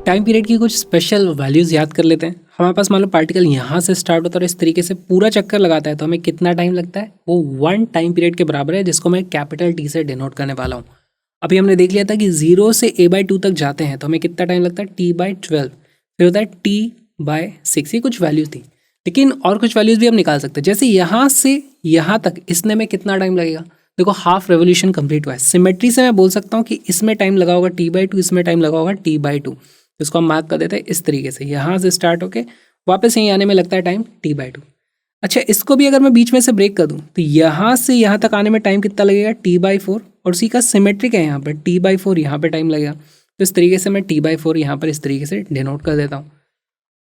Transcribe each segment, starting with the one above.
Time period की कुछ special values याद कर लेते हैं। हमारे पास मान लो पार्टिकल यहाँ से स्टार्ट होता है और इस तरीके से पूरा चक्कर लगाता है, तो हमें कितना टाइम लगता है? वो 1 टाइम पीरियड के बराबर है, जिसको मैं कैपिटल टी से डिनोट करने वाला हूँ। अभी हमने देख लिया था कि 0 से a/2 तक जाते हैं तो हमें कितना टाइम लगता है? t/12। फिर होता है t/6। ये कुछ वैल्यूज़ थी, लेकिन और कुछ वैल्यूज़ भी हम निकाल सकते हैं। जैसे यहाँ से यहाँ तक इसने में कितना टाइम लगेगा? देखो, हाफ रेवोल्यूशन कंप्लीट हुआ है। सिमेट्री से मैं बोल सकता हूँ कि इसमें टाइम लगा होगा t/2, इसमें टाइम लगा होगा t/2। इसको हम मार्क कर देते हैं इस तरीके से, यहाँ से स्टार्ट होके वापस यहीं आने में लगता है टाइम t/2। अच्छा, इसको भी अगर मैं बीच में से ब्रेक कर दूं तो यहाँ से यहाँ तक आने में टाइम कितना लगेगा? t/4। और उसी का सिमेट्रिक है यहाँ पर, t/4 यहाँ पर टाइम लगेगा। तो इस तरीके से मैं t/4 यहाँ पर इस तरीके से डिनोट कर देता हूँ।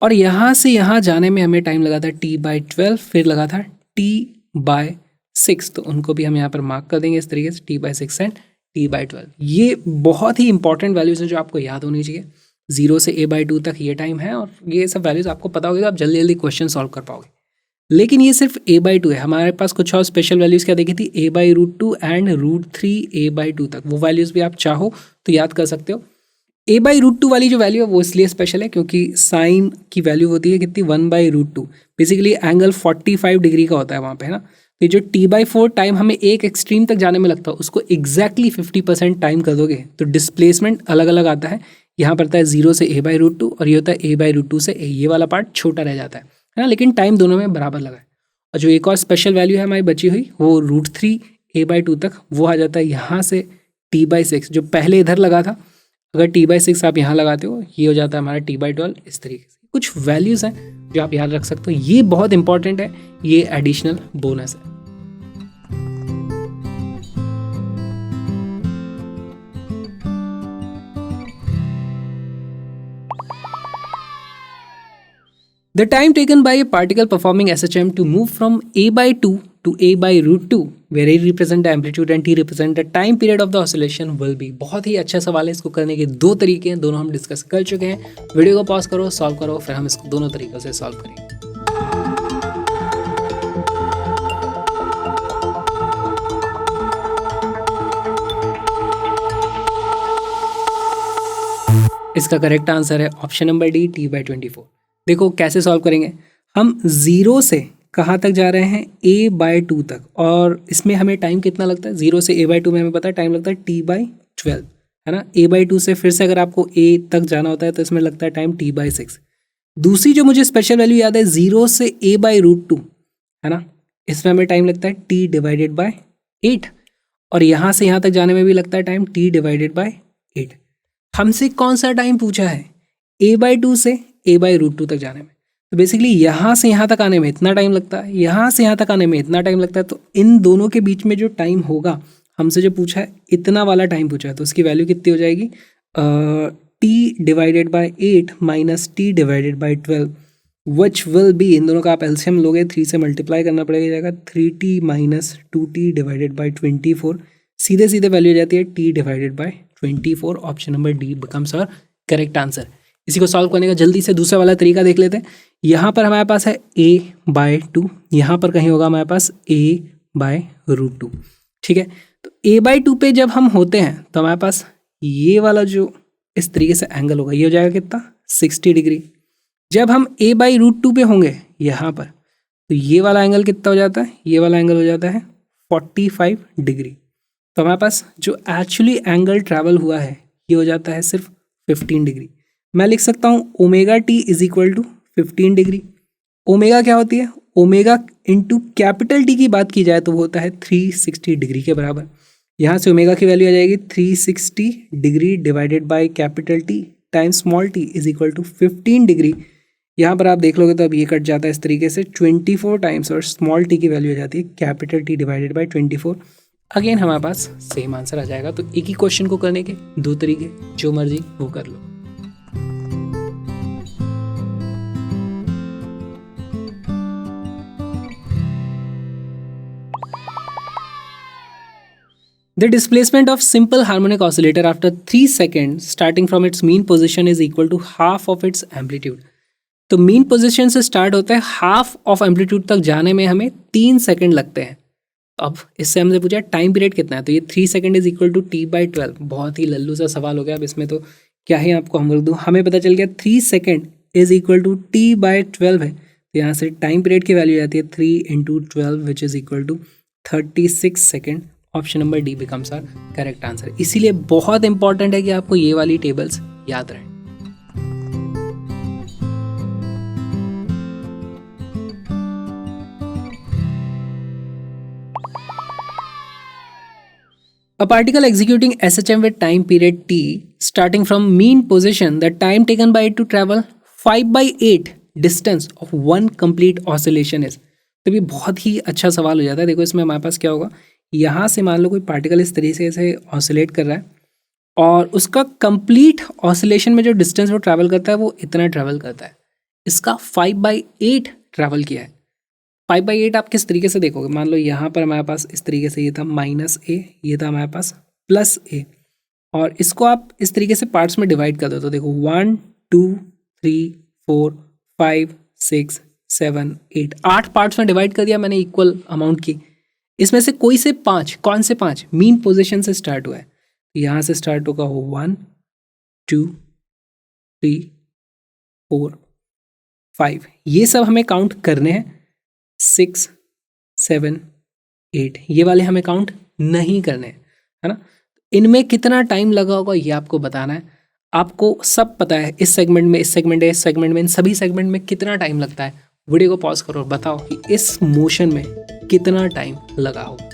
और यहाँ से यहाँ जाने में हमें टाइम लगा था t/12, फिर लगा था t/6। तो उनको भी हम यहाँ पर मार्क कर देंगे इस तरीके से, t/6 एंड t/12। ये बहुत ही इंपॉर्टेंट वैल्यूज हैं जो आपको याद होनी चाहिए। 0 से a/2 तक ये टाइम है, और ये सब वैल्यूज आपको पता होगी तो आप जल्दी जल्दी क्वेश्चन सॉल्व कर पाओगे। लेकिन ये सिर्फ a/2 है। हमारे पास कुछ और स्पेशल वैल्यूज क्या देखी थी? a/√2 एंड √3 a/2 तक। वो वैल्यूज भी आप चाहो तो याद कर सकते हो। a/√2 वाली जो वैल्यू है वो इसलिए स्पेशल है क्योंकि साइन की वैल्यू होती है कितनी? 1/√2। बेसिकली एंगल 45 डिग्री का होता है वहाँ पे, है ना। तो ये जो t/4 टाइम हमें एक एक्सट्रीम तक जाने में लगता है, उसको एग्जैक्टली 50% टाइम कर दोगे तो डिस्प्लेसमेंट अलग अलग आता है। यहाँ पड़ता है 0 से a/√2 और ये होता है a/√2 से a। ये वाला पार्ट छोटा रह जाता है ना, लेकिन टाइम दोनों में बराबर लगा है। और जो एक और स्पेशल वैल्यू है हमारी बची हुई, वो √3 a/2 तक, वो आ जाता है यहाँ से t/6। जो पहले इधर लगा था, अगर t/6 आप यहाँ लगाते हो, ये हो जाता है हमारा t/12। इस तरीके से कुछ वैल्यूज़ हैं जो आप याद रख सकते हो। ये बहुत इंपॉर्टेंट है, ये एडिशनल बोनस है। The time taken by a particle performing SHM to move from a/2 to a/√2, where a represent the amplitude and t represent the time period of the oscillation will be। बहुत ही अच्छा सवाल है। इसको करने के दो तरीके हैं, दोनों हम डिस्कस कर चुके हैं। वीडियो को पॉज करो, सॉल्व करो, फिर हम इसको दोनों तरीकों से सॉल्व करेंगे। इसका करेक्ट आंसर है ऑप्शन नंबर डी, t/24। देखो कैसे सॉल्व करेंगे। हम 0 से कहाँ तक जा रहे हैं? a/2 तक। और इसमें हमें टाइम कितना लगता है? 0 से a/2 में हमें पता है टाइम लगता है t/12, है ना। a/2 से फिर से अगर आपको a तक जाना होता है तो इसमें लगता है टाइम t/6। दूसरी जो मुझे स्पेशल वैल्यू याद है, 0 से a/√2, है ना, इसमें हमें टाइम लगता है t/8। और यहाँ से यहाँ तक जाने में भी लगता है टाइम t/8। हमसे कौन सा टाइम पूछा है? a/2 से a/√2 तक जाने में। तो बेसिकली यहाँ से यहाँ तक आने में इतना टाइम लगता है, यहाँ से यहाँ तक आने में इतना टाइम लगता है। तो इन दोनों के बीच में जो टाइम होगा, हमसे जो पूछा है इतना वाला टाइम पूछा है, तो उसकी वैल्यू कितनी हो जाएगी? t/8 minus t/12, which will be, इन दोनों का आप एलसीएम लोगे, 3 से मल्टीप्लाई करना पड़ेगा, जाएगा 3t माइनस 2t/24। सीधे सीधे वैल्यू हो जाती है t/24। Option number D becomes our correct answer. इसी को सॉल्व करने का जल्दी से दूसरा वाला तरीका देख लेते हैं। यहाँ पर हमारे पास है a/2, यहाँ पर कहीं होगा हमारे पास a/√2, ठीक है। तो a/2 पे जब हम होते हैं तो हमारे पास ये वाला जो इस तरीके से एंगल होगा, ये हो जाएगा कितना? 60 डिग्री। जब हम a/√2 पे होंगे यहाँ पर, तो ये वाला एंगल कितना हो जाता है? ये वाला एंगल हो जाता है 45 डिग्री। तो हमारे पास जो एक्चुअली एंगल ट्रैवल हुआ है ये हो जाता है सिर्फ 15 डिग्री। मैं लिख सकता हूँ omega T is equal to 15 degree. Omega क्या होती है? ओमेगा इंटू कैपिटल टी की बात की जाए तो वो होता है 360 डिग्री के बराबर। यहाँ से ओमेगा की वैल्यू आ जाएगी 360 degree divided by capital T time small T is equal to 15 degree. यहाँ पर आप देख लोगे तो अब ये कट जाता है इस तरीके से 24 टाइम्स, और स्मॉल टी की वैल्यू आ जाती है capital T divided by 24। Again हमारे पास सेम आंसर आ जाएगा। तो एक ही क्वेश्चन को करने के दो तरीके, जो मर्जी वो कर लो। The displacement of simple harmonic oscillator after 3 seconds starting from its mean position is equal to half of its amplitude। तो मीन पोजीशन से स्टार्ट होता है, हाफ ऑफ एम्पलीट्यूड तक जाने में हमें 3 सेकंड लगते हैं। अब इससे हमसे पूछा टाइम पीरियड कितना है, तो ये 3 second is equal to t/12। बहुत ही लल्लू सा सवाल हो गया। अब इसमें तो क्या ही आपको हम दूँ, हमें पता चल गया 3 second is equal to t/12 है। तो यहाँ से टाइम पीरियड की वैल्यू आती है 3 × 12 which is equal to 36 second. Option number D becomes our correct answer. इसीलिए बहुत इंपॉर्टेंट है कि आपको ये वाली टेबल्स याद रहें। A particle executing SHM with time period t starting from mean position, the time taken by it to travel 5/8 distance of one complete oscillation is। तो भी बहुत ही अच्छा सवाल हो जाता है। देखो इसमें हमारे पास क्या होगा, यहाँ से मान लो कोई पार्टिकल इस तरीके से ऑसिलेट कर रहा है और उसका कंप्लीट ऑसिलेशन में जो डिस्टेंस वो ट्रैवल करता है वो इतना ट्रैवल करता है। इसका 5/8 ट्रैवल किया है। 5/8 आप किस तरीके से देखोगे, मान लो यहाँ पर हमारे पास इस तरीके से ये था -a, ये था हमारे पास +a, और इसको आप इस तरीके से पार्ट्स में डिवाइड कर दो। तो देखो 1 2 3 4 5 6 7 8, 8 पार्ट्स में डिवाइड कर दिया मैंने इक्वल अमाउंट की। इसमें से कोई से 5, कौन से 5 मीन पोजीशन से स्टार्ट हुआ है, यहाँ से स्टार्ट होगा हो 1 2 3 4 5, ये सब हमें काउंट करने हैं। 6 7 8 ये वाले हमें काउंट नहीं करने हैं, है ना। इनमें कितना टाइम लगा होगा ये आपको बताना है। आपको सब पता है इस सेगमेंट में, इस सेगमेंट में, इस सेगमेंट में, इन सभी सेगमेंट में कितना टाइम लगता है। वीडियो को पॉज करो और बताओ कि इस मोशन में कितना टाइम लगा होगा।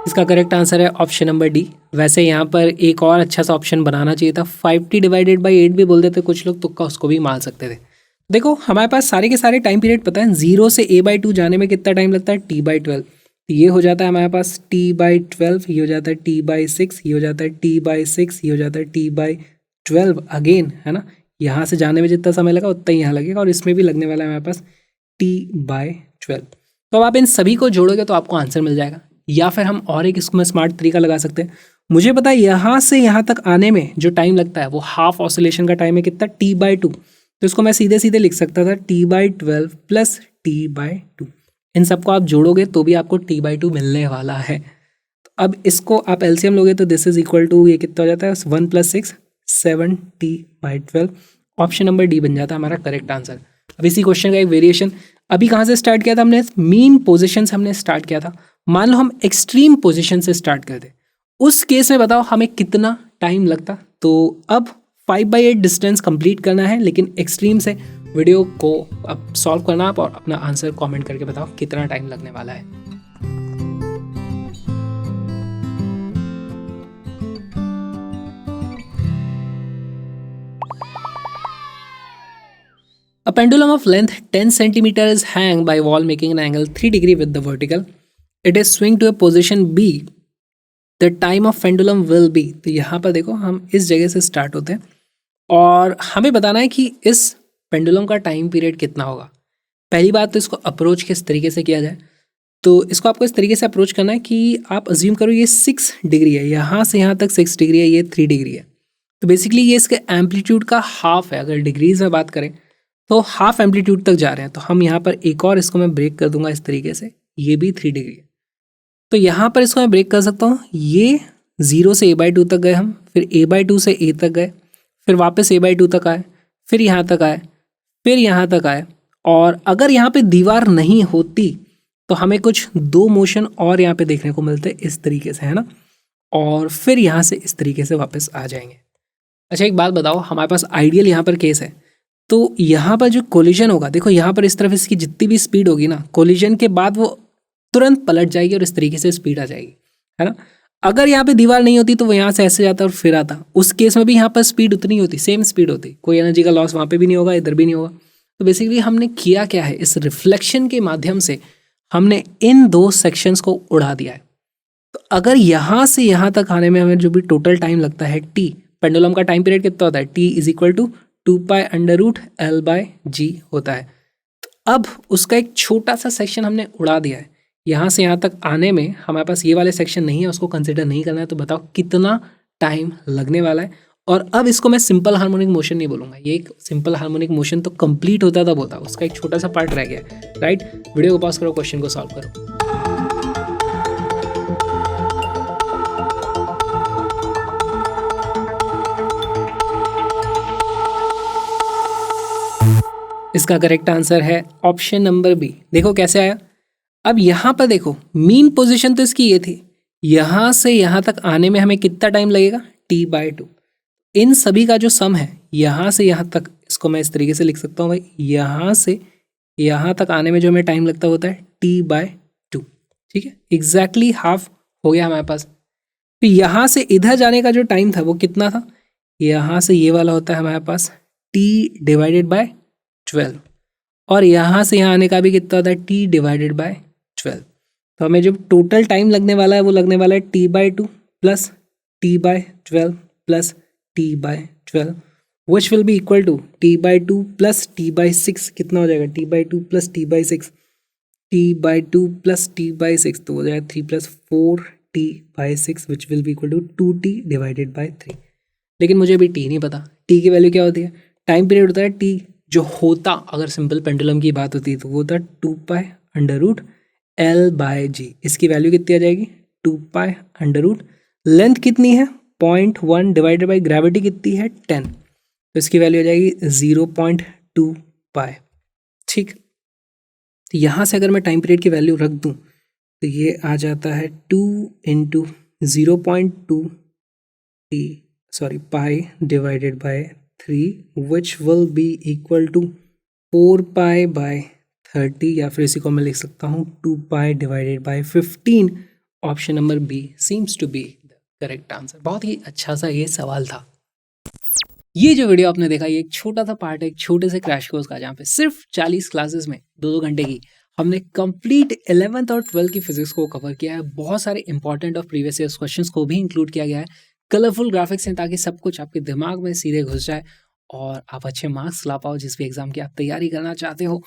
इसका करेक्ट आंसर है ऑप्शन नंबर डी। वैसे यहाँ पर एक और अच्छा सा ऑप्शन बनाना चाहिए था, 5t/8 भी बोल देते कुछ लोग, तुक्का उसको भी मार सकते थे। देखो हमारे पास सारे के सारे टाइम पीरियड पता है। 0 से a/2 जाने में कितना टाइम लगता है, t/12। तो ये हो जाता है हमारे पास t/12, ये हो जाता है t/6, ये हो जाता है t/6, ये हो जाता है t/12 अगेन, है ना। यहाँ से जाने में जितना समय लगा उतना ही यहाँ लगेगा, और इसमें भी लगने वाला है हमारे पास t/12। तो अब आप इन सभी को जोड़ोगे तो आपको आंसर मिल जाएगा। या फिर हम और एक इसमें स्मार्ट तरीका लगा सकते हैं। मुझे पता है यहाँ से यहाँ तक आने में जो टाइम लगता है वो हाफ ऑसिलेशन का टाइम है कितना, t/2। तो इसको मैं सीधे सीधे लिख सकता था t/12 + t/2। इन सबको आप जोड़ोगे तो भी आपको t/2 मिलने वाला है। तो अब इसको आप एलसीएम लोगे तो दिस इज इक्वल टू, ये कितना हो जाता है 1 + 6 7 t/12। ऑप्शन नंबर डी बन जाता है हमारा करेक्ट आंसर। अब इसी क्वेश्चन का एक वेरिएशन, अभी कहाँ से स्टार्ट किया था हमने, मीन पोजिशन से हमने स्टार्ट किया था। मान लो हम एक्सट्रीम पोजीशन से स्टार्ट करते, उस केस में बताओ हमें कितना टाइम लगता। तो अब 5/8 डिस्टेंस कंप्लीट करना है, लेकिन एक्सट्रीम से। वीडियो को अब सॉल्व करना आप और अपना आंसर कमेंट करके बताओ कितना टाइम लगने वाला है। A pendulum of length 10 cm is hung by wall making an angle 3 degree with the vertical. It is swing to a position B. The time of pendulum will be। तो यहाँ पर देखो हम इस जगह से स्टार्ट होते हैं और हमें बताना है कि इस पेंडुलम का टाइम पीरियड कितना होगा। पहली बात तो इसको अप्रोच किस तरीके से किया जाए, तो इसको आपको इस तरीके से अप्रोच करना है कि आप अज्यूम करो ये 6 डिग्री है, यहाँ से यहाँ तक 6 डिग्री है, ये 3 डिग्री है। तो बेसिकली ये इसके एम्पलीट्यूड का हाफ है। अगर डिग्रीज में बात करें तो हाफ एम्पलीट्यूड तक जा रहे हैं। तो हम यहाँ पर एक और इसको मैं ब्रेक कर दूंगा इस तरीके से, ये भी 3 डिग्री है। तो यहाँ पर इसको मैं ब्रेक कर सकता हूँ। ये 0 से a/2 तक गए हम, फिर a/2 से a तक गए, फिर वापस a/2 तक आए, फिर यहाँ तक आए, फिर यहाँ तक आए। और अगर यहाँ पे दीवार नहीं होती तो हमें कुछ 2 मोशन और यहाँ पे देखने को मिलते इस तरीके से, है ना। और फिर यहाँ से इस तरीके से वापस आ जाएंगे। अच्छा एक बात बताओ, हमारे पास आइडियल यहाँ पर केस है, तो यहाँ पर जो कोलिजन होगा, देखो यहाँ पर इस तरफ इसकी जितनी भी स्पीड होगी ना, कोलिजन के बाद वो तुरंत पलट जाएगी और इस तरीके से स्पीड आ जाएगी, है ना। अगर यहाँ पे दीवार नहीं होती तो वो यहाँ से ऐसे जाता और फिर आता, उस केस में भी यहाँ पर स्पीड उतनी होती, सेम स्पीड होती, कोई एनर्जी का लॉस वहाँ पे भी नहीं होगा, इधर भी नहीं होगा। तो बेसिकली हमने किया क्या है, इस रिफ्लेक्शन के माध्यम से हमने इन 2 सेक्शंस को उड़ा दिया है। तो अगर यहाँ से यहाँ तक आने में हमें जो भी टोटल टाइम लगता है t, पेंडुलम का टाइम पीरियड कितना होता है, t = 2π√L/g होता है। तो अब उसका एक छोटा सा सेक्शन हमने उड़ा दिया है। यहाँ से यहाँ तक आने में हमारे पास ये वाले सेक्शन नहीं है, उसको कंसिडर नहीं करना है। तो बताओ कितना टाइम लगने वाला है और अब इसको मैं सिंपल हार्मोनिक मोशन नहीं बोलूँगा, ये एक सिंपल हार्मोनिक मोशन तो कंप्लीट होता तब होता, उसका एक छोटा सा पार्ट रह गया है, राइट। वीडियो को पॉज करो, क्वेश्चन को सॉल्व करो। इसका करेक्ट आंसर है ऑप्शन नंबर बी। देखो कैसे आया। अब यहाँ पर देखो मीन पोजीशन तो इसकी ये थी, यहाँ से यहाँ तक आने में हमें कितना टाइम लगेगा, t/2। इन सभी का जो सम है यहाँ से यहाँ तक, इसको मैं इस तरीके से लिख सकता हूँ भाई, यहाँ से यहाँ तक आने में जो हमें टाइम लगता होता है t/2, ठीक है। एग्जैक्टली हाफ हो गया हमारे पास। तो यहाँ से इधर जाने का जो टाइम था वो कितना था, यहाँ से ये वाला होता है हमारे पास t/12, और यहाँ से यहाँ आने का भी कितना होता है t/12। तो हमें जो टोटल टाइम लगने वाला है वो लगने वाला है t/2 plus t/12 plus t/12, which will be equal to t/2 plus t/6। कितना हो जाएगा, t/2 plus t/6, t/2 plus t/6 तो हो जाएगा 3 + 4 t/6 which will be equal to 2t/3। लेकिन मुझे अभी t नहीं पता, t की वैल्यू क्या होती है, टाइम पीरियड होता है t जो होता, अगर सिंपल पेंडुलम की बात होती है तो वो होता 2π√L/g। इसकी वैल्यू कितनी आ जाएगी 2π√, लेंथ कितनी है 0.1 डिवाइडेड बाई ग्रेविटी कितनी है 10, तो इसकी वैल्यू आ जाएगी 0.2π, ठीक। तो यहाँ से अगर मैं टाइम पीरियड की वैल्यू रख दूँ तो ये आ जाता है 2 × 0.2 pi divided by 3 which will be equal to 4π/30, या फिर इसी को मैं लिख सकता हूँ 2π divided by 15। Option number B seems to be the correct answer. बहुत ही अच्छा सा ये सवाल था। ये जो वीडियो आपने देखा ये एक छोटा सा पार्ट है एक छोटे से क्रैश कोर्स का, जहाँ पे सिर्फ 40 क्लासेस में 2-2 घंटे की हमने कंप्लीट 11th और 12th की फिजिक्स को कवर किया है। बहुत सारे इंपॉर्टेंट और प्रीवियस ईयर्स क्वेश्चंस को भी इंक्लूड किया गया है। कलरफुल ग्राफिक्स हैं ताकि सब कुछ आपके दिमाग में सीधे घुस जाए और आप अच्छे मार्क्स ला पाओ जिस भी एग्जाम की आप तैयारी करना चाहते हो।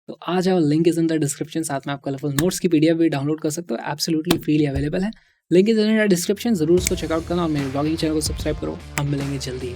तो आ जाओ, link is in the description. साथ में आप कलरफुल नोट्स की PDF भी डाउनलोड कर सकते हो, एब्सोल्युटली फ्रीली अवेलेबल है। Link is in the description, जरूर उसको चेकआउट करना और मेरे ब्लॉगिंग चैनल को सब्सक्राइब करो। हम मिलेंगे जल्दी।